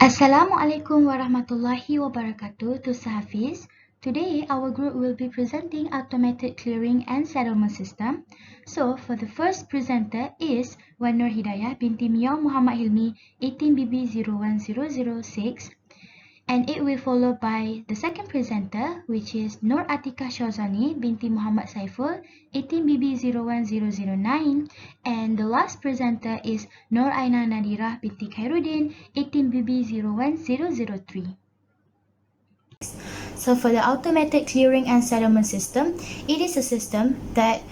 Asalamualaikum warahmatullahi wabarakatuh to Sahafiz. Today our group will be presenting automated clearing and settlement system. So for the first presenter is Wan Nur Hidayah binti Mia Muhammad Hilmi 18BB01006, and it will follow by the second presenter, which is Nur Atiqah Syazwani binti Muhammad Saiful 18BB01009, and the last presenter is Nur Aina Nadhirah binti Khairuddin 18BB01003. So for the automated clearing and settlement system, it is a system that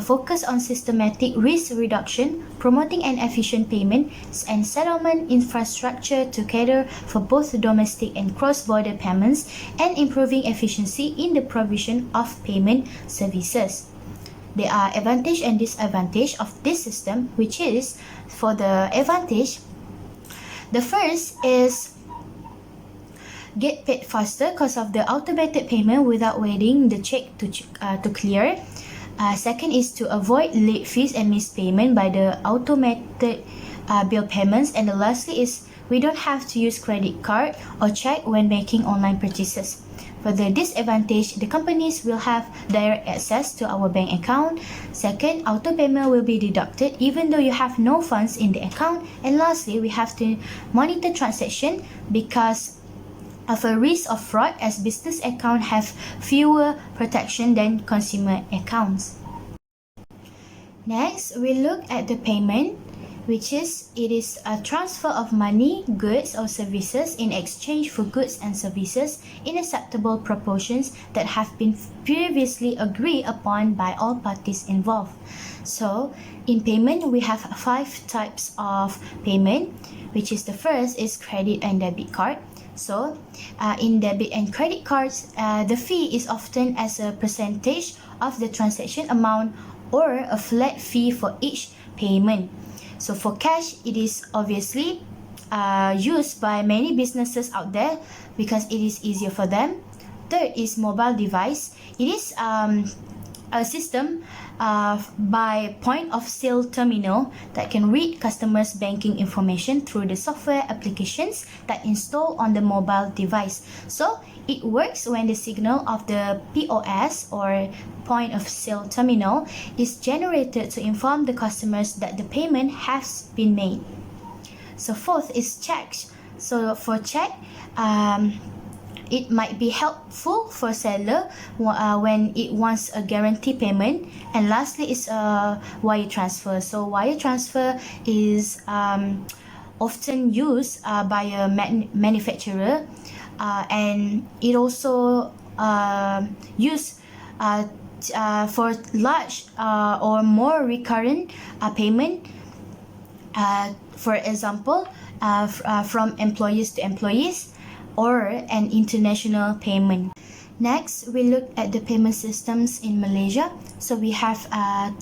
focus on systematic risk reduction, promoting an efficient payment and settlement infrastructure to cater for both domestic and cross-border payments and improving efficiency in the provision of payment services. There are advantage and disadvantage of this system, which is, for the advantage, the first is get paid faster because of the automated payment without waiting the check to clear. Second is to avoid late fees and missed payment by the automated bill payments. And the lastly is we don't have to use credit card or check when making online purchases. For the disadvantage, the companies will have direct access to our bank account. Second, auto payment will be deducted even though you have no funds in the account. And lastly, we have to monitor transaction because of a risk of fraud, as business accounts have fewer protection than consumer accounts. Next, we look at the payment, which is it is a transfer of money, goods or services in exchange for goods and services in acceptable proportions that have been previously agreed upon by all parties involved. So in payment, we have 5 types of payment, which is the first is credit and debit card. So, in debit and credit cards, the fee is often as a percentage of the transaction amount or a flat fee for each payment. So, for cash, it is obviously used by many businesses out there because it is easier for them. Third is mobile device. It is a system by point of sale terminal that can read customers' banking information through the software applications that install on the mobile device. So it works when the signal of the POS or point of sale terminal is generated to inform the customers that the payment has been made. So fourth is checks. So for check, it might be helpful for seller when it wants a guarantee payment. And lastly is wire transfer. So wire transfer is often used by a manufacturer, and it also used for large or more recurrent payment. For example, from employees to employees, or an international payment. Next, we look at the payment systems in Malaysia. So we have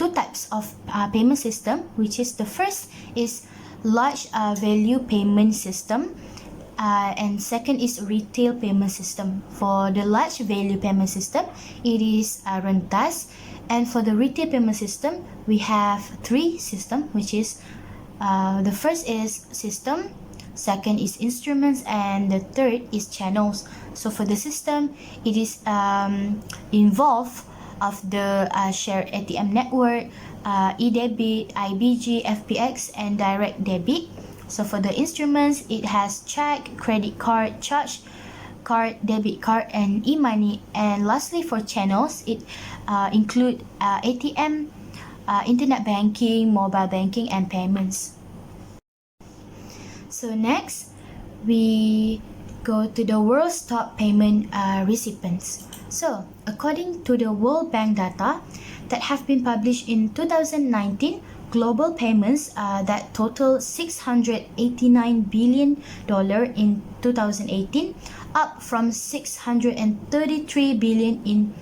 2 types of payment system, which is the first is large value payment system, and second is retail payment system. For the large value payment system, it is rentas, and for the retail payment system, we have 3 systems, which is the first is system, second is instruments, and the third is channels. So for the system, it is involved of the shared ATM network, e-debit, IBG, FPX, and direct debit. So for the instruments, it has check, credit card, charge card, debit card, and e-money. And lastly, for channels, it include ATM, internet banking, mobile banking, and payments. So next, we go to the world's top payment recipients. So according to the World Bank data that have been published in 2019, global payments that total $689 billion in 2018, up from $633 billion in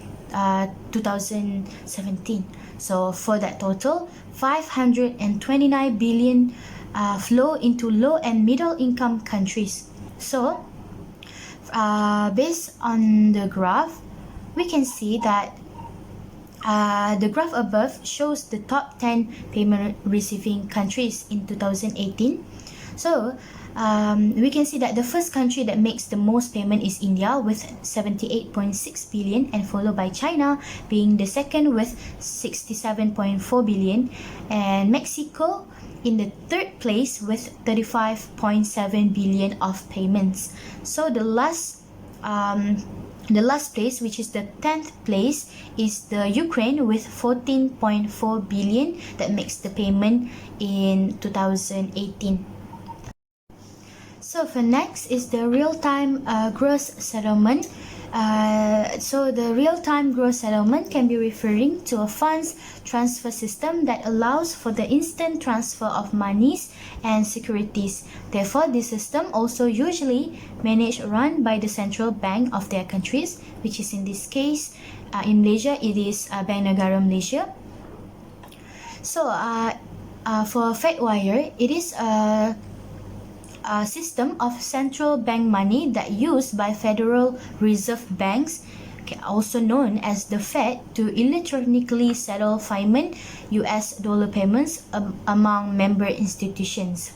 2017. So for that total, $529 billion flow into low and middle income countries. So based on the graph, we can see that the graph above shows the top 10 payment receiving countries in 2018. So we can see that the first country that makes the most payment is India with 78.6 billion, and followed by China being the second with 67.4 billion, and Mexico in the third place with 35.7 billion of payments. So the last place, which is the 10th place, is the Ukraine with 14.4 billion that makes the payment in 2018. So for next is the real-time gross settlement. So the real-time gross settlement can be referring to a funds transfer system that allows for the instant transfer of monies and securities. Therefore, this system also usually managed run by the central bank of their countries, which is in this case, in Malaysia, it is Bank Negara Malaysia. So for FedWire, it is a system of central bank money that used by Federal Reserve Banks, also known as the Fed, to electronically settle fiat US dollar payments among member institutions.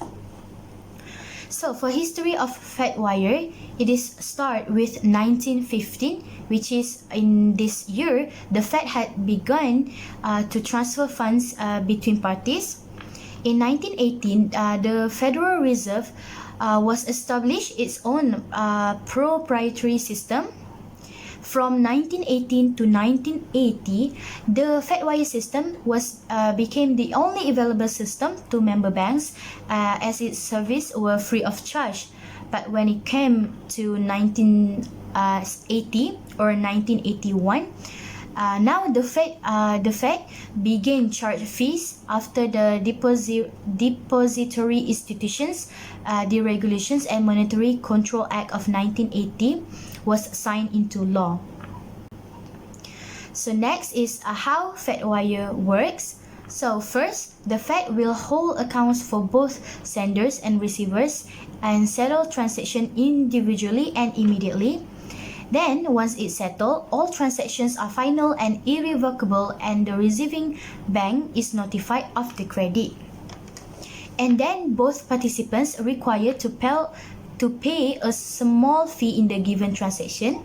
So for history of FedWire, it is start with 1915, which is in this year, the Fed had begun to transfer funds between parties. In 1918, the Federal Reserve was established its own proprietary system. From 1918 to 1980, the FedWire system became the only available system to member banks, as its service were free of charge. But when it came to 1980 or 1981, now the Fed began charge fees after the Depository Institutions Deregulations and Monetary Control Act of 1980 was signed into law. So next is how FedWire works. So first, the Fed will hold accounts for both senders and receivers and settle transactions individually and immediately. Then, once it's settled, all transactions are final and irrevocable, and the receiving bank is notified of the credit. And then both participants are required to pay a small fee in the given transaction.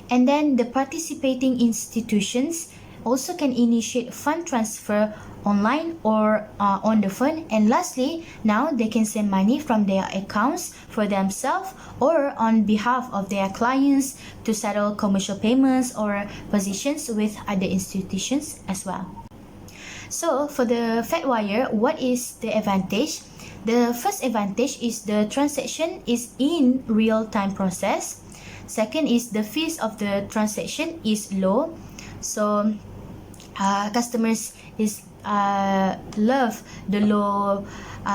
And then the participating institutions also can initiate fund transfer online or on the phone. And lastly, now they can send money from their accounts for themselves or on behalf of their clients to settle commercial payments or positions with other institutions as well. So for the FedWire, what is the advantage? The first advantage is the transaction is in real-time process. Second is the fees of the transaction is low. So customers love the low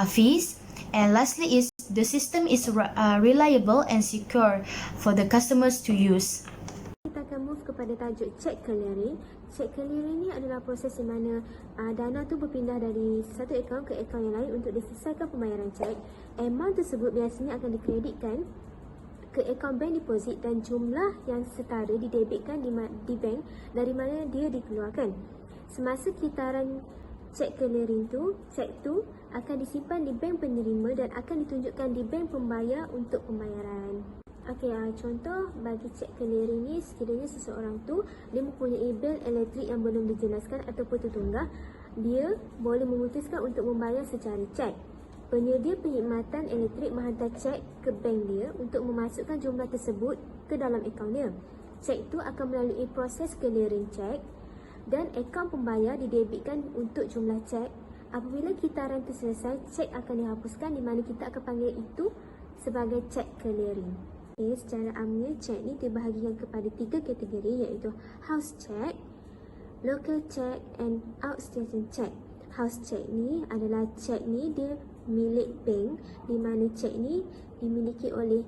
fees. And lastly is the system is reliable and secure for the customers to use. Kita akan move kepada tajuk check clearing. Check clearing ni adalah proses di mana dana tu berpindah dari satu akaun ke akaun yang lain untuk diselesaikan pembayaran cek. Amount tersebut biasanya akan dikreditkan ke akaun bank deposit dan jumlah yang setara didebitkan di bank dari mana dia dikeluarkan. Semasa kitaran cek clearing tu, cek tu akan disimpan di bank penerima dan akan ditunjukkan di bank pembayar untuk pembayaran. Okey, contoh bagi cek clearing ni, sekiranya seseorang tu dia mempunyai bil elektrik yang belum dijelaskan ataupun tertunggah, dia boleh memutuskan untuk membayar secara cek. Penyedia perkhidmatan elektrik menghantar cek ke bank dia untuk memasukkan jumlah tersebut ke dalam akaun dia. Cek tu akan melalui proses clearing cek dan akaun pembayar didebitkan untuk jumlah cek. Apabila kitaran itu selesai, cek akan dihapuskan di mana kita akan panggil itu sebagai cek clearing. Okay, secara amnya cek ni dibahagikan kepada 3 kategori, iaitu house check, local check and outstation check. House check ni adalah cek ni dia milik bank, di mana cek ni dimiliki oleh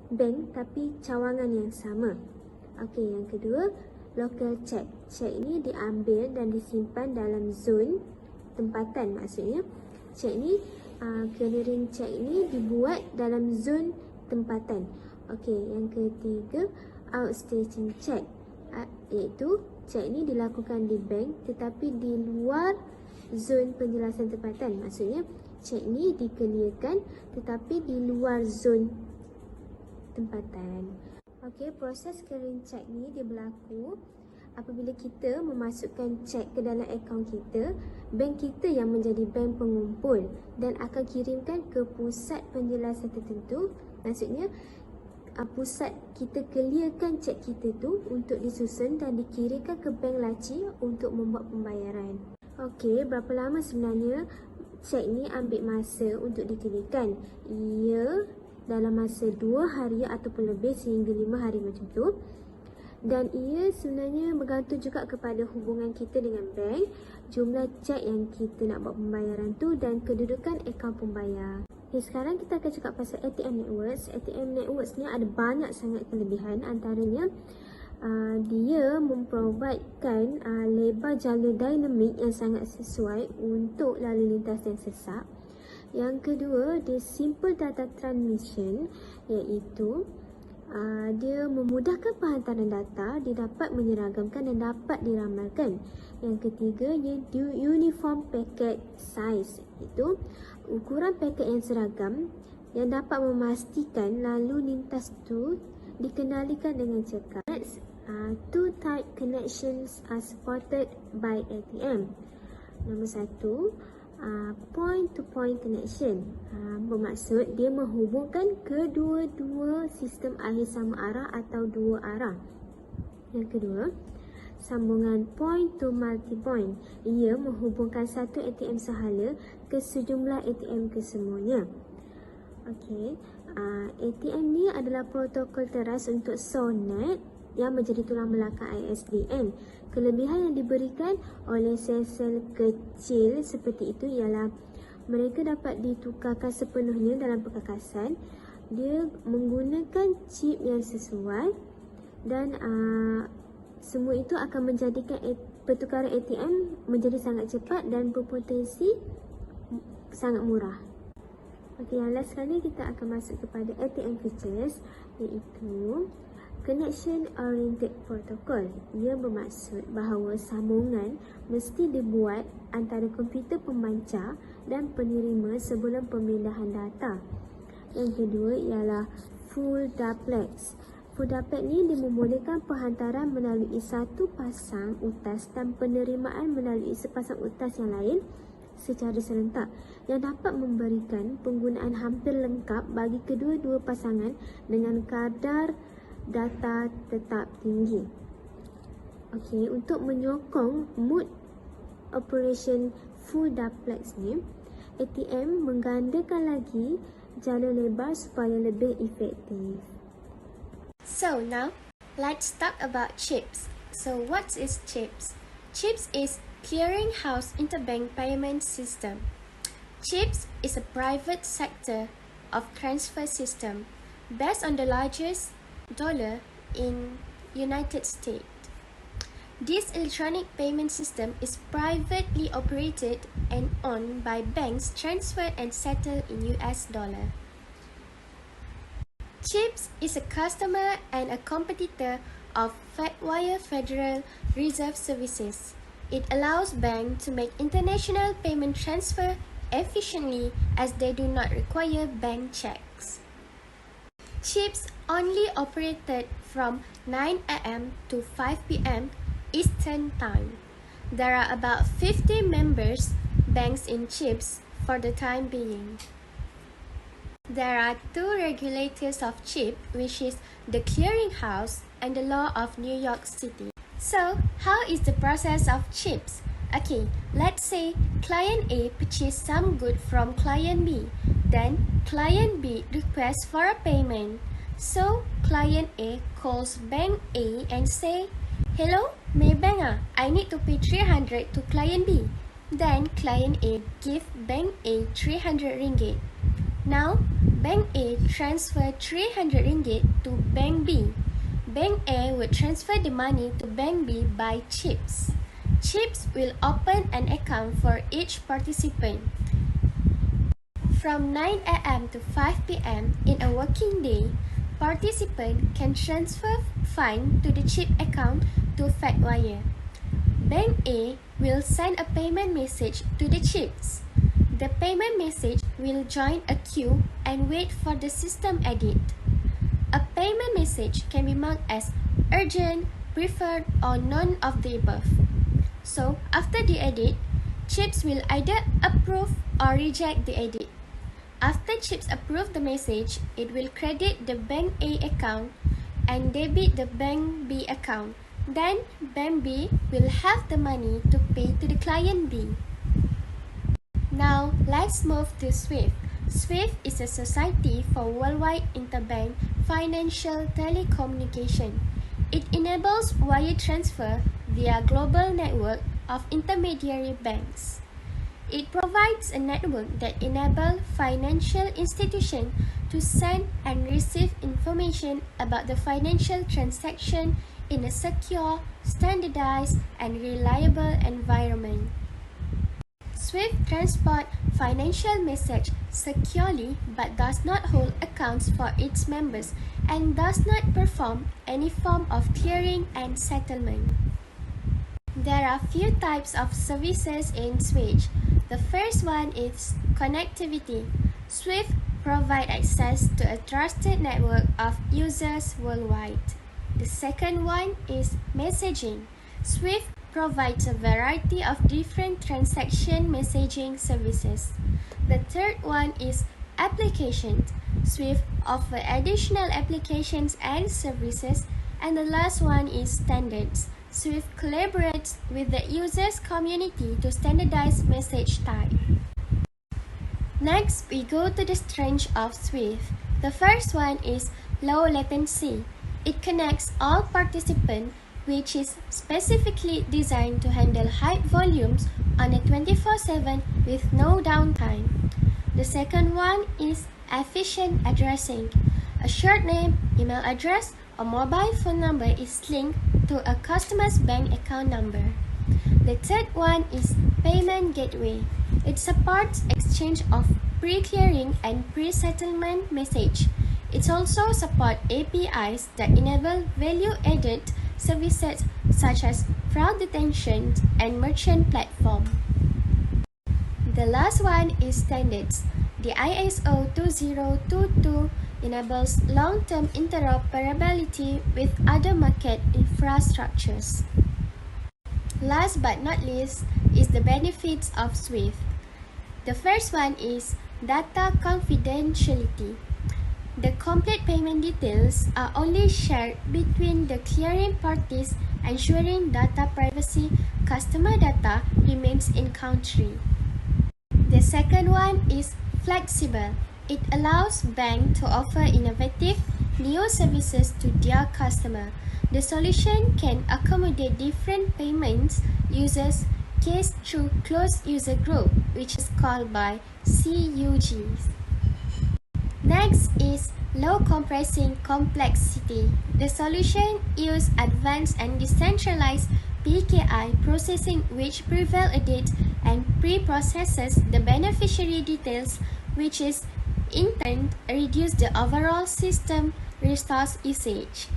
bank tapi cawangan yang sama. Okey, yang kedua, local check. Cek ni diambil dan disimpan dalam zon tempatan, maksudnya cek ni clearing cek ni dibuat dalam zon tempatan. Okey, yang ketiga, outstation check, iaitu cek ni dilakukan di bank tetapi di luar zon penjelasan tempatan. Maksudnya cek ni dikeliarkan tetapi di luar zon tempatan. Okey, proses clearing cek ni dia berlaku apabila kita memasukkan cek ke dalam akaun kita, bank kita yang menjadi bank pengumpul dan akan kirimkan ke pusat penjelasan tertentu. Maksudnya pusat kita clearkan cek kita tu untuk disusun dan dikirimkan ke bank laci untuk membuat pembayaran. Okey, berapa lama sebenarnya cek ni ambil masa untuk dikeliarkan? Ia dalam masa 2 hari ataupun lebih sehingga 5 hari macam tu. Dan ia sebenarnya bergantung juga kepada hubungan kita dengan bank, jumlah cek yang kita nak buat pembayaran tu dan kedudukan akaun pembayar. Okay, sekarang kita akan cakap pasal ATM Networks. ATM Networks ni ada banyak sangat kelebihan. Antaranya, dia memprovidekan lebar jalur dinamik yang sangat sesuai untuk lalu lintas yang sesak. Yang kedua, dia simple data transmission, iaitu dia memudahkan penghantaran data, dia dapat menyeragamkan dan dapat diramalkan. Yang ketiga, dia uniform packet size, iaitu ukuran paket yang seragam yang dapat memastikan lalu lintas tu dikenalikan dengan cekap. Two type connections are supported by ATM. Nombor 1, point to point connection, bermaksud dia menghubungkan kedua-dua sistem akhir sama arah atau dua arah. Yang kedua, sambungan point to multi point, ia menghubungkan satu ATM sahala ke sejumlah ATM kesemuanya. Okey, ATM ni adalah protokol teras untuk SONET yang menjadi tulang belakang ISDN. Kelebihan yang diberikan oleh sel-sel kecil seperti itu ialah mereka dapat ditukarkan sepenuhnya dalam perkakasan. Dia menggunakan chip yang sesuai dan semua itu akan menjadikan pertukaran ATM menjadi sangat cepat dan berpotensi sangat murah. Okey, yang last sekali kita akan masuk kepada ATM features, iaitu Connection Oriented Protocol. Ia bermaksud bahawa sambungan mesti dibuat antara komputer pemancar dan penerima sebelum pemindahan data. Yang kedua ialah Full Duplex. Full Duplex ni dia membolehkan penghantaran melalui satu pasang utas dan penerimaan melalui sepasang utas yang lain secara serentak, yang dapat memberikan penggunaan hampir lengkap bagi kedua-dua pasangan dengan kadar data tetap tinggi. Okey, untuk menyokong mood operation full duplex ni, ATM menggandakan lagi jalur lebar supaya lebih efektif. So now, let's talk about CHIPS. So what is CHIPS? CHIPS is Clearinghouse Interbank Payment System. CHIPS is a private sector of transfer system based on the largest dollar in United States. This electronic payment system is privately operated and owned by banks transferred and settled in US dollar. CHIPS is a customer and a competitor of FedWire Federal Reserve Services. It allows banks to make international payment transfer efficiently as they do not require bank checks. CHIPS only operated from 9 a.m. to 5 p.m. Eastern Time. There are about 50 members banks in CHIPS for the time being. There are two regulators of CHIPS, which is the Clearinghouse and the Law of New York City. So, how is the process of CHIPS? Okay, let's say client A purchased some good from client B. Then, client B requests for a payment. So, client A calls bank A and say, "Hello, Maybank, I need to pay 300 to client B." Then, client A give bank A 300 ringgit. Now, bank A transfer 300 ringgit to bank B. Bank A would transfer the money to bank B by CHIPS. CHIPS will open an account for each participant. From 9 a.m. to 5 p.m. in a working day, participant can transfer funds to the CHIPS account to FedWire. Bank A will send a payment message to the CHIPS. The payment message will join a queue and wait for the system edit. A payment message can be marked as urgent, preferred, or none of the above. So, after the edit, Chips will either approve or reject the edit. After Chips approve the message, it will credit the Bank A account and debit the Bank B account. Then, Bank B will have the money to pay to the client B. Now, let's move to SWIFT. SWIFT is a society for worldwide interbank financial telecommunication. It enables wire transfer via global network of intermediary banks. It provides a network that enables financial institutions to send and receive information about the financial transaction in a secure, standardized, and reliable environment. SWIFT transports financial message securely but does not hold accounts for its members and does not perform any form of clearing and settlement. There are few types of services in SWIFT. The first one is connectivity. SWIFT provides access to a trusted network of users worldwide. The second one is messaging. SWIFT provides a variety of different transaction messaging services. The third one is applications. SWIFT offers additional applications and services. And the last one is standards. SWIFT collaborates with the users community to standardize message type. Next, we go to the strength of SWIFT. The first one is low latency. It connects all participants, which is specifically designed to handle high volumes on a 24/7 with no downtime. The second one is efficient addressing. A short name, email address, or mobile phone number is linked to a customer's bank account number. The third one is payment gateway. It supports exchange of pre-clearing and pre-settlement message. It also supports APIs that enable value-added services such as fraud detection and merchant platform. The last one is standards. The ISO 2022 enables long-term interoperability with other market infrastructures. Last but not least is the benefits of SWIFT. The first one is data confidentiality. The complete payment details are only shared between the clearing parties, ensuring data privacy. Customer data remains in country. The second one is flexible. It allows banks to offer innovative new services to their customer. The solution can accommodate different payments users case through closed user group, which is called by CUGs. Next is low compressing complexity. The solution uses advanced and decentralized PKI processing, which pre-validates and pre-processes the beneficiary details, which is in turn reduce the overall system resource usage.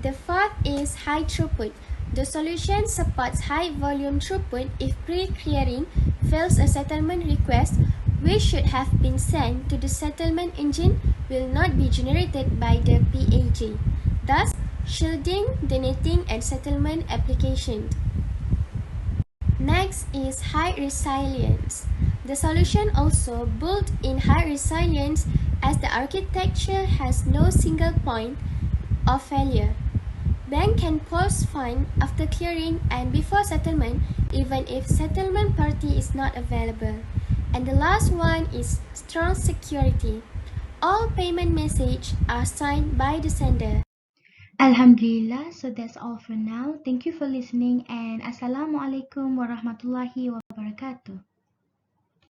The fourth is high throughput. The solution supports high volume throughput if pre-clearing fails a settlement request, which should have been sent to the settlement engine will not be generated by the PAG, thus shielding the netting and settlement application. Next is high resilience. The solution also built in high resilience as the architecture has no single point of failure. Bank can pause fine after clearing and before settlement even if settlement party is not available. And the last one is strong security. All payment messages are signed by the sender. Alhamdulillah, so that's all for now. Thank you for listening and Assalamualaikum warahmatullahi wabarakatuh.